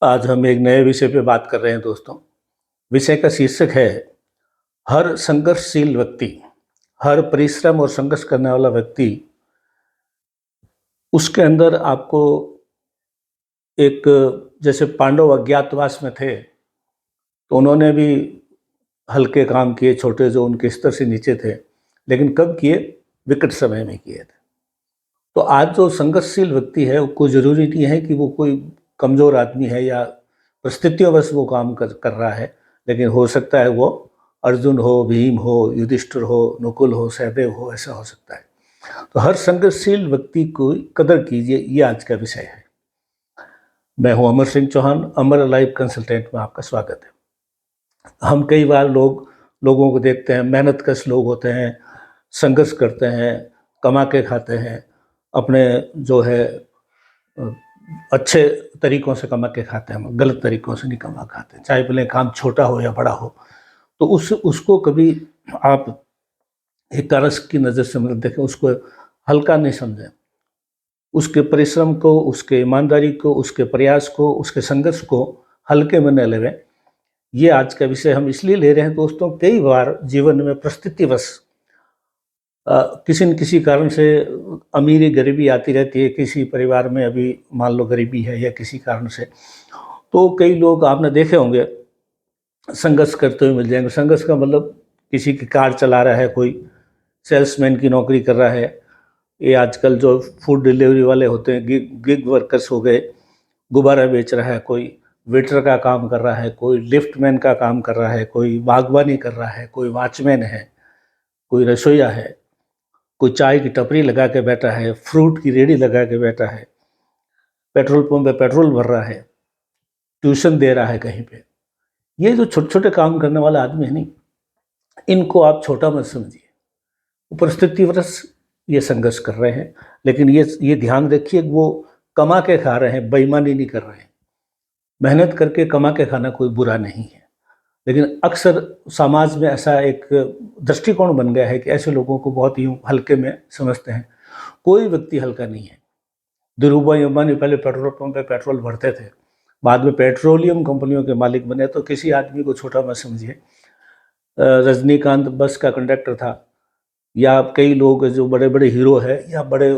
आज हम एक नए विषय पे बात कर रहे हैं दोस्तों। विषय का शीर्षक है हर संघर्षशील व्यक्ति, हर परिश्रम और संघर्ष करने वाला व्यक्ति, उसके अंदर आपको एक जैसे पांडव अज्ञातवास में थे, तो उन्होंने भी हल्के काम किए, छोटे जो उनके स्तर से नीचे थे, लेकिन कब किए? विकट समय में किए थे। तो आज जो संघर्षशील व्यक्ति है, कोई ज़रूरी नहीं है कि वो कोई कमज़ोर आदमी है या परिस्थितियों वो काम कर रहा है, लेकिन हो सकता है वो अर्जुन हो, भीम हो, युधिष्ठिर हो, नकुल हो, सहदेव हो, ऐसा हो सकता है। तो हर संघर्षशील व्यक्ति को कदर कीजिए, ये आज का विषय है। मैं हूँ अमर सिंह चौहान, अमर लाइफ कंसल्टेंट में आपका स्वागत है। हम कई बार लोगों को देखते हैं, मेहनतकश लोग होते हैं, संघर्ष करते हैं, कमा के खाते हैं, अपने जो है अच्छे तरीक़ों से कमा के खाते हैं, गलत तरीक़ों से नहीं कमा खाते, चाहे भले काम छोटा हो या बड़ा हो। तो उसको कभी आप एक कारस की नज़र से मतलब देखें, उसको हल्का नहीं समझें। उसके परिश्रम को, उसके ईमानदारी को, उसके प्रयास को, उसके संघर्ष को हल्के में न लें। ये आज का विषय हम इसलिए ले रहे हैं दोस्तों, कई बार जीवन में परिस्थितिवश किसी न किसी कारण से अमीरी गरीबी आती रहती है। किसी परिवार में अभी मान लो गरीबी है या किसी कारण से, तो कई लोग आपने देखे होंगे संघर्ष करते हुए मिल जाएंगे। संघर्ष का मतलब किसी की कार चला रहा है, कोई सेल्समैन की नौकरी कर रहा है, ये आजकल जो फूड डिलीवरी वाले होते हैं, गिग वर्कर्स हो गए, गुब्बारा बेच रहा है, कोई वेटर का काम कर रहा है, कोई लिफ्टमैन का काम कर रहा है, कोई बागवानी कर रहा है, कोई वॉचमैन है, कोई रसोईया है, कोई चाय की टपरी लगा के बैठा है, फ्रूट की रेहड़ी लगा के बैठा है, पेट्रोल पंप पे पेट्रोल भर रहा है, ट्यूशन दे रहा है कहीं पे। ये जो छोटे छोटे काम करने वाला आदमी है नहीं, इनको आप छोटा मत समझिए। परिस्थितिवश ये संघर्ष कर रहे हैं, लेकिन ये ध्यान रखिए वो कमा के खा रहे हैं, बेईमानी नहीं कर रहे हैं। मेहनत करके कमा के खाना कोई बुरा नहीं है, लेकिन अक्सर समाज में ऐसा एक दृष्टिकोण बन गया है कि ऐसे लोगों को बहुत ही हल्के में समझते हैं। कोई व्यक्ति हल्का नहीं है। धीरूभाई अंबानी पहले पेट्रोल पंप पे पेट्रोल भरते थे, बाद में पेट्रोलियम कंपनियों के मालिक बने, तो किसी आदमी को छोटा मत समझिए। रजनीकांत बस का कंडक्टर था, या कई लोग जो बड़े बड़े हीरो हैं या बड़े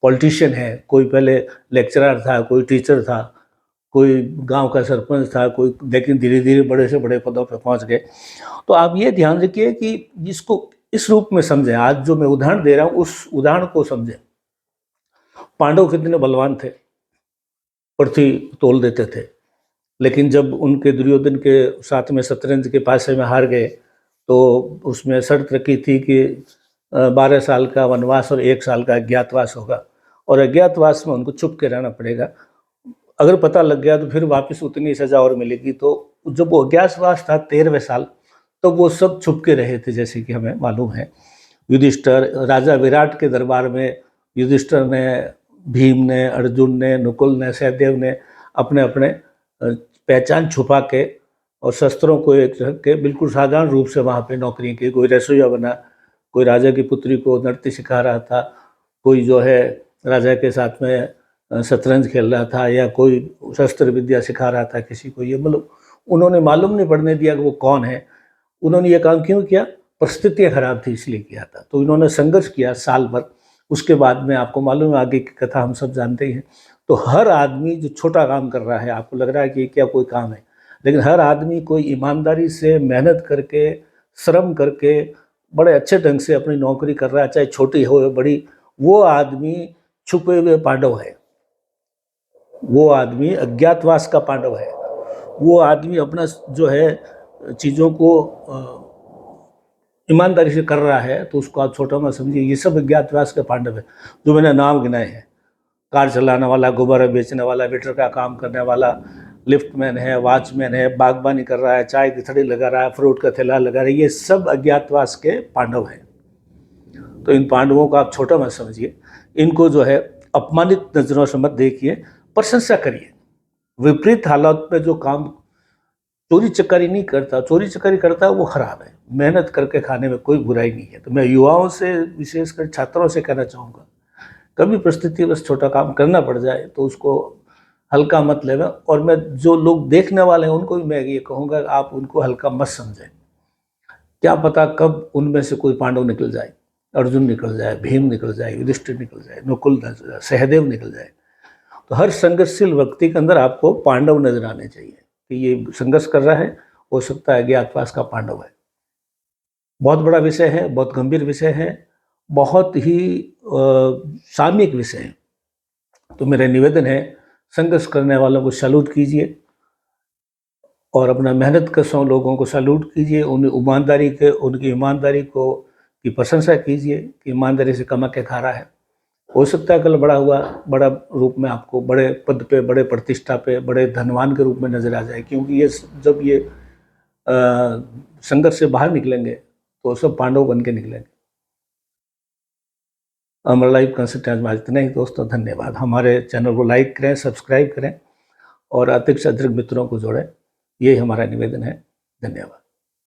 पॉलिटिशियन हैं, कोई पहले लेक्चरर था, कोई टीचर था, कोई गांव का सरपंच था, कोई, लेकिन धीरे धीरे बड़े से बड़े पदों पर पहुंच गए। तो आप ये ध्यान रखिए कि इसको इस रूप में समझें। आज जो मैं उदाहरण दे रहा हूँ उस उदाहरण को समझें। पांडव कितने बलवान थे, पृथ्वी तोल देते थे, लेकिन जब उनके दुर्योधन के साथ में शतरंज के पासे में हार गए, तो उसमें शर्त रखी थी कि 12 साल का वनवास और 1 साल का अज्ञातवास होगा, और अज्ञातवास में उनको छुप के रहना पड़ेगा। अगर पता लग गया तो फिर वापस उतनी सज़ा और मिलेगी। तो जब वो अज्ञातवास था 13वें साल, तो वो सब छुप के रहे थे, जैसे कि हमें मालूम है। युधिष्ठिर, राजा विराट के दरबार में युधिष्ठिर ने, भीम ने, अर्जुन ने, नकुल ने, सहदेव ने अपने अपने पहचान छुपा के और शस्त्रों को एक रख के बिल्कुल साधारण रूप से वहाँ पे नौकरी की। कोई रसोईया बना, कोई राजा की पुत्री को नृत्य सिखा रहा था, कोई जो है राजा के साथ में शतरंज खेल रहा था, या कोई शस्त्र विद्या सिखा रहा था किसी को। ये मतलब उन्होंने मालूम नहीं पड़ने दिया कि वो कौन है। उन्होंने ये काम क्यों किया? परिस्थितियाँ खराब थी इसलिए किया था। तो इन्होंने संघर्ष किया साल भर। उसके बाद में आपको मालूम है, आगे की कथा हम सब जानते ही हैं। तो हर आदमी जो छोटा काम कर रहा है, आपको लग रहा है कि क्या कोई काम है, लेकिन हर आदमी कोई ईमानदारी से मेहनत करके, श्रम करके, बड़े अच्छे ढंग से अपनी नौकरी कर रहा है, चाहे छोटी हो या बड़ी, वो आदमी छुपे हुए पांडव है। वो आदमी अज्ञातवास का पांडव है। वो आदमी अपना जो है चीज़ों को ईमानदारी से कर रहा है, तो उसको आप छोटा मत समझिए। ये सब अज्ञातवास के पांडव है जो मैंने नाम गिनाए हैं। कार चलाने वाला, गुब्बारा बेचने वाला, वेटर का काम करने वाला, लिफ्टमैन है, वॉचमैन है, बागवानी कर रहा है, चाय की थड़ी लगा रहा है, फ्रूट का ठेला लगा रहा है, ये सब अज्ञातवास के पांडव हैं। तो इन पांडवों को आप छोटा मत समझिए। इनको जो है अपमानित नजरों से मत देखिए, प्रशंसा करिए। विपरीत हालात में जो काम चोरी चकारी नहीं करता, चोरी चकारी करता है वो खराब है। मेहनत करके खाने में कोई बुराई नहीं है। तो मैं युवाओं से, विशेषकर छात्रों से कहना चाहूँगा, कभी परिस्थिति बस छोटा काम करना पड़ जाए तो उसको हल्का मत लेना। और मैं जो लोग देखने वाले हैं उनको भी मैं ये कहूँगा, आप उनको हल्का मत समझें। क्या पता कब उनमें से कोई पांडव निकल जाए, अर्जुन निकल जाए, भीम निकल जाए, युधिष्ठिर निकल जाए, नकुल निकल जाए, सहदेव निकल जाए। तो हर संघर्षशील व्यक्ति के अंदर आपको पांडव नजर आने चाहिए कि ये संघर्ष कर रहा है, हो सकता है अज्ञातवास का पांडव है। बहुत बड़ा विषय है, बहुत गंभीर विषय है, बहुत ही सामयिक विषय है। तो मेरा निवेदन है, संघर्ष करने वालों को सैल्यूट कीजिए और अपना मेहनत कशों लोगों को सैल्यूट कीजिए। उनकी ईमानदारी को की प्रशंसा कीजिए कि ईमानदारी से कमा के खा रहा है। हो सकता है कल बड़ा रूप में आपको बड़े पद पे, बड़े प्रतिष्ठा पे, बड़े धनवान के रूप में नजर आ जाए, क्योंकि जब ये संघर्ष से बाहर निकलेंगे तो सब पांडव बन के निकलेंगे। अमर लाइफ कंसल्टेंट में इतना ही दोस्तों, धन्यवाद। हमारे चैनल को लाइक करें, सब्सक्राइब करें और अधिक से अधिक मित्रों को जोड़ें, यही हमारा निवेदन है। धन्यवाद।